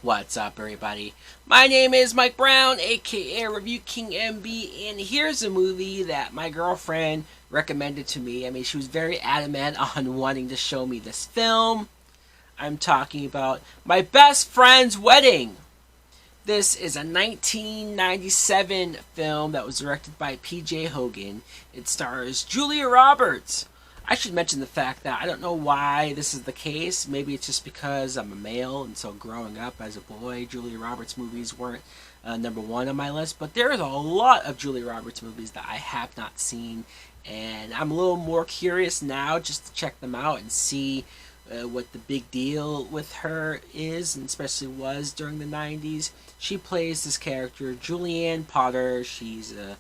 What's up, everybody? My name is Mike Brown, aka Review King MB, and here's a movie that my girlfriend recommended to me. I mean, she was very adamant on wanting to show me this film. I'm talking about My Best Friend's Wedding. This is a 1997 film that was directed by P.J. Hogan. It stars Julia Roberts. I should mention the fact that I don't know why this is the case. Maybe it's just because I'm a male, and so growing up as a boy, Julia Roberts movies weren't number one on my list. But there is a lot of Julia Roberts movies that I have not seen, and I'm a little more curious now just to check them out and see what the big deal with her is, and especially was during the 90s. She plays this character, Julianne Potter. She's a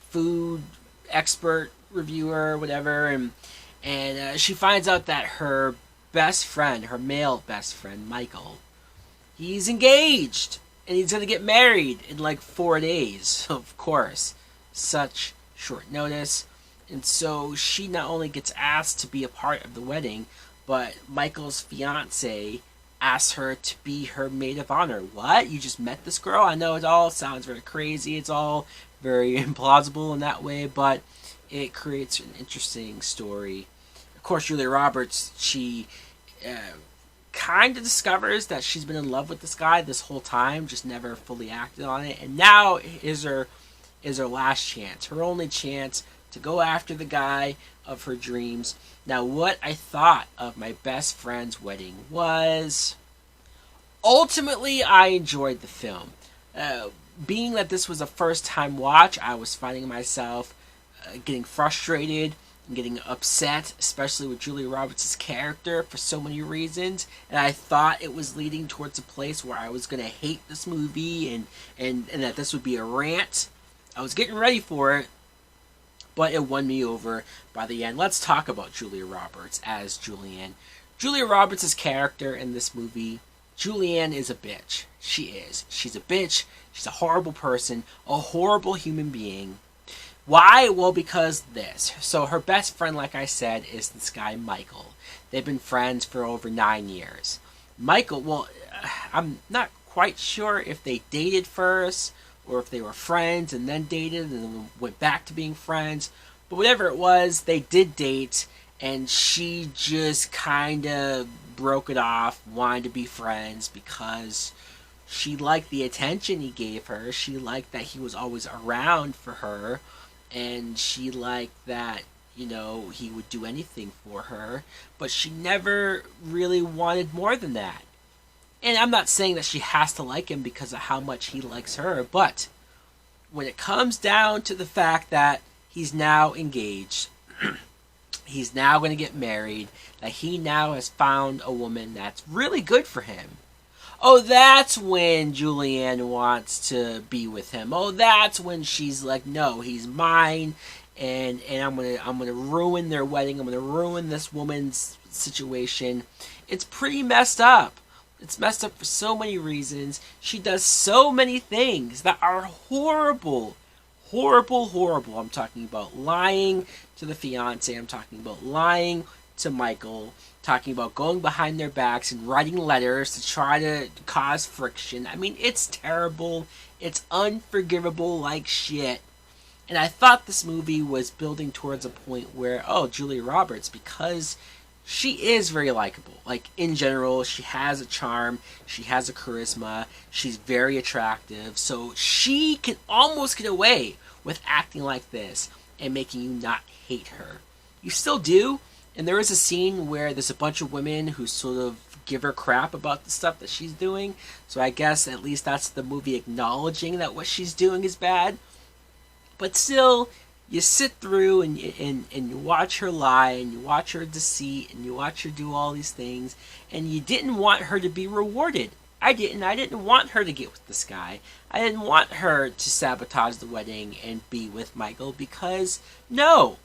food expert reviewer, whatever, and she finds out that her best friend, her male best friend, Michael, he's engaged, and he's gonna get married in like 4 days. Of course, such short notice. And so she not only gets asked to be a part of the wedding, but Michael's fiance asks her to be her maid of honor. What? You just met this girl? I know it all sounds very crazy. It's all very implausible in that way, but it creates an interesting story. Of course, Julia Roberts, she kind of discovers that she's been in love with this guy this whole time, just never fully acted on it, and now is her last chance, her only chance to go after the guy of her dreams. Now, what I thought of My Best Friend's Wedding was, ultimately, I enjoyed the film. Being that this was a first-time watch, I was finding myself getting frustrated and getting upset, especially with Julia Roberts' character for so many reasons, and I thought it was leading towards a place where I was going to hate this movie and that this would be a rant. I was getting ready for it, but it won me over by the end. Let's talk about Julia Roberts as Julianne. Julia Roberts' character in this movie, Julianne, is a bitch. She is. She's a bitch. She's a horrible person, a horrible human being. Why? Well, because this. So her best friend, like I said, is this guy, Michael. They've been friends for over 9 years. Michael, well, I'm not quite sure if they dated first or if they were friends and then dated and then went back to being friends. But whatever it was, they did date, and she just kind of broke it off, wanted to be friends because she liked the attention he gave her. She liked that he was always around for her. And she liked that, he would do anything for her. But she never really wanted more than that. And I'm not saying that she has to like him because of how much he likes her. But when it comes down to the fact that he's now engaged, he's now going to get married, that he now has found a woman that's really good for him. Oh, that's when Julianne wants to be with him. Oh, that's when she's like, no, he's mine, and I'm gonna ruin their wedding. I'm gonna ruin this woman's situation. It's pretty messed up. It's messed up for so many reasons. She does so many things that are horrible. Horrible, horrible. I'm talking about lying to the fiance. I'm talking about lying to Michael, talking about going behind their backs and writing letters to try to cause friction. I mean, it's terrible. It's unforgivable like shit. And I thought this movie was building towards a point where, Julia Roberts, because she is very likable. Like, in general, she has a charm, she has a charisma, she's very attractive, so she can almost get away with acting like this and making you not hate her. You still do. And there is a scene where there's a bunch of women who sort of give her crap about the stuff that she's doing. So I guess at least that's the movie acknowledging that what she's doing is bad. But still, you sit through and you watch her lie, and you watch her deceit, and you watch her do all these things, and you didn't want her to be rewarded. I didn't want her to get with this guy. I didn't want her to sabotage the wedding and be with Michael because, no.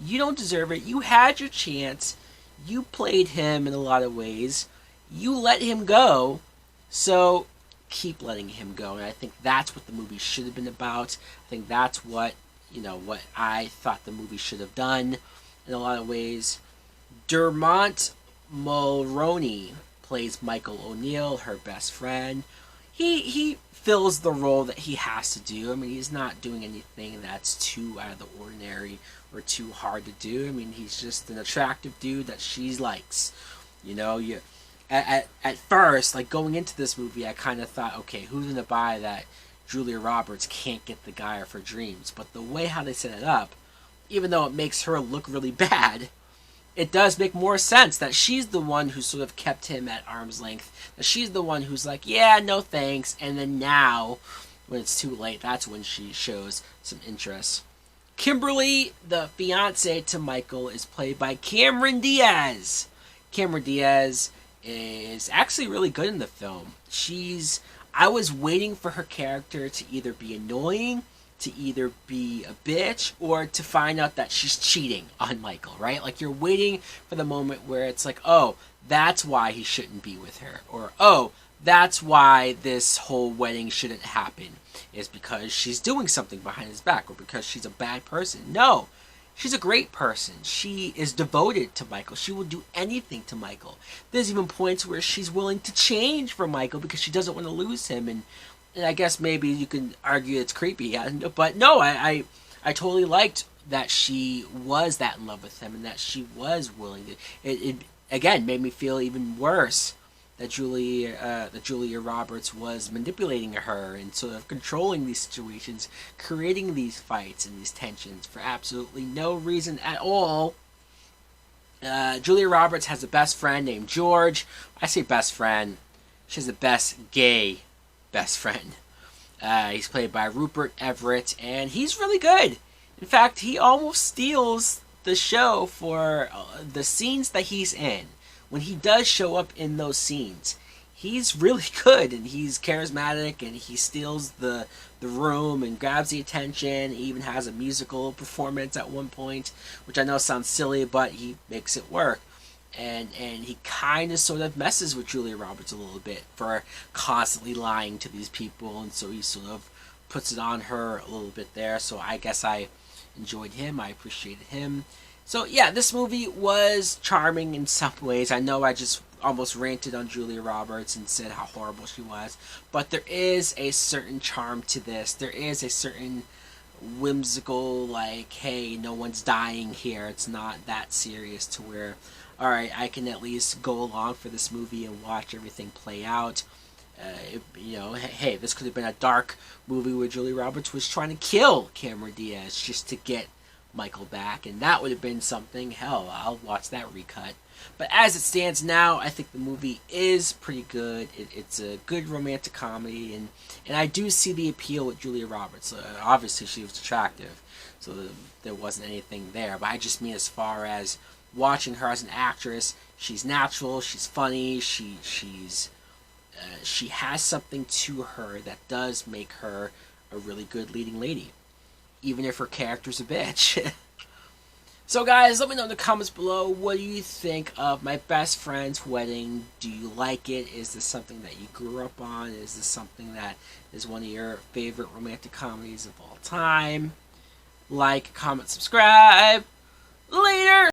You don't deserve it. You had your chance. You played him in a lot of ways. You let him go. So keep letting him go. And I think that's what the movie should have been about. I think that's what I thought the movie should have done in a lot of ways. Dermot Mulroney plays Michael O'Neill, her best friend. He fills the role that he has to do. I mean, he's not doing anything that's too out of the ordinary or too hard to do. I mean, he's just an attractive dude that she likes. You know, at first, like going into this movie, I kind of thought, okay, who's gonna buy that Julia Roberts can't get the guy of her dreams? But the way how they set it up, even though it makes her look really bad, it does make more sense that she's the one who sort of kept him at arm's length. That she's the one who's like, yeah, no thanks. And then now, when it's too late, that's when she shows some interest. Kimberly, the fiance to Michael, is played by Cameron Diaz. Cameron Diaz is actually really good in the film. I was waiting for her character to either be annoying, to either be a bitch, or to find out that she's cheating on Michael, right? Like, you're waiting for the moment where it's like, oh, that's why he shouldn't be with her. Or, oh, that's why this whole wedding shouldn't happen. Is because she's doing something behind his back, or because she's a bad person. No, she's a great person. She is devoted to Michael. She will do anything to Michael. There's even points where she's willing to change for Michael because she doesn't want to lose him. And I guess maybe you can argue it's creepy, but no, I totally liked that she was that in love with him and that she was willing to. It again made me feel even worse that Julia Roberts was manipulating her and sort of controlling these situations, creating these fights and these tensions for absolutely no reason at all. Julia Roberts has a best friend named George. I say best friend. She has the best gay best friend. He's played by Rupert Everett, and he's really good. In fact, he almost steals the show for the scenes that he's in. When he does show up in those scenes, he's really good, and he's charismatic, and he steals the room and grabs the attention. He even has a musical performance at one point, which I know sounds silly, but he makes it work. And he kind of sort of messes with Julia Roberts a little bit for constantly lying to these people, and so he sort of puts it on her a little bit there. So I guess I enjoyed him. I appreciated him. So yeah, this movie was charming in some ways. I know I just almost ranted on Julia Roberts and said how horrible she was, but there is a certain charm to this. There is a certain whimsical, like, hey, no one's dying here. It's not that serious to where, alright, I can at least go along for this movie and watch everything play out. Hey, this could have been a dark movie where Julia Roberts was trying to kill Cameron Diaz just to get Michael back, and that would have been something. Hell, I'll watch that recut. But as it stands now, I think the movie is pretty good. It's a good romantic comedy, and I do see the appeal with Julia Roberts. Obviously, she was attractive, so there wasn't anything there. But I just mean as far as watching her as an actress, she's natural, she's funny, she has something to her that does make her a really good leading lady, even if her character's a bitch. So guys, let me know in the comments below, what do you think of My Best Friend's Wedding? Do you like it? Is this something that you grew up on? Is this something that is one of your favorite romantic comedies of all time? Like, comment, subscribe. Later!